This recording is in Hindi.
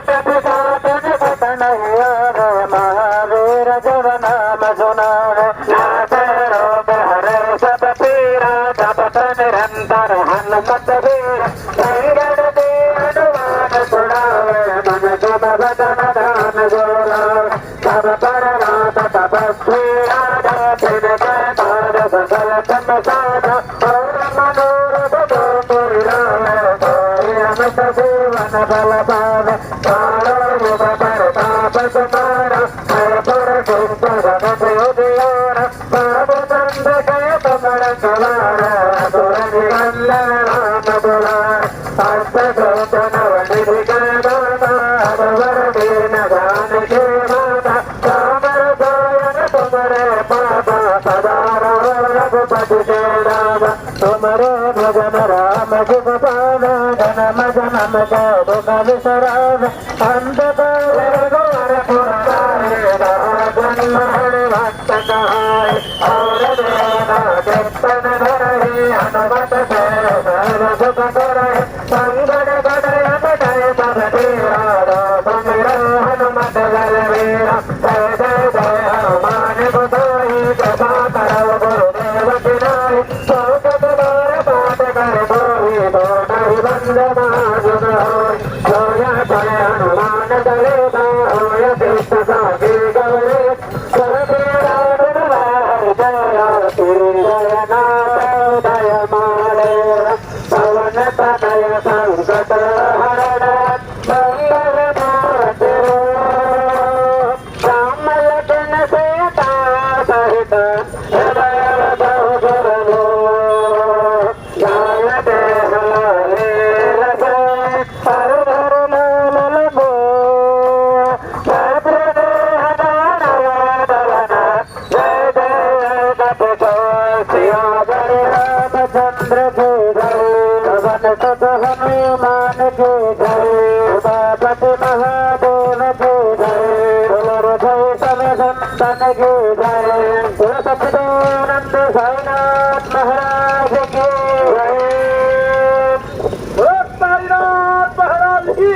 प्रतिसातन कतनैया महावीर जब नाम सुनावे नाथ रोग हरे सब पीरा जपत निरंतर हनुमत वीर संगड़ दे हनुमान छुड़ावे मन जब बदन दान जोरावे सब पर रात तपस्वी राजा फिर पार सकल तम साधा और मनोरथ दो पुरावे कोई अमृत जीवन बल पावे कालो युग परताप तुम्हारा हर पुर सिद्ध जगत उजियारा बाबू चंद के तुमर सवारा असुर निकंदन राम दुलार भक्त गोप नवनिधि के दाता अवर दीन जानकी माता राम रसायन तुमरे पापा सदा रहो रघुपति के राजा तुमरे भजन राम जुग पावे जन्म जन्म के दुख विसरावे अंत काल रघुवर पुरारे जन्म हरि भक्त कहाय और देना कीर्तन धरहि हनुमत से सर्व सुख करहि संकट कटय मिटय सब पीरा सुमिरो हनुमत बलवीरा जय जय जय हनुमान गोसाई कृपा करो गुरुदेव की नाई शौकत बार पाठ कर कोई तो नहीं बंद जुग होय जोया जय हनुमान दलेता होय तीर्थ साखी गौरी सरपीरा दुर्वार जय जय नाथ जय मारे पवन तनय संकट हरण मंगल मूर्ति राम लखन सीता सहित हृदय बहु जय देह रघु हर हर लाल लगो भद्र देह दानव दलन जय जय गति सियावर रामचंद्र की जय पवन सुत हनुमान की जय उमापति महादेव की जय पुनर्भव सब संतन की जय सचिदानंद साईनाथ महाराज की जय साईनाथ महाराज की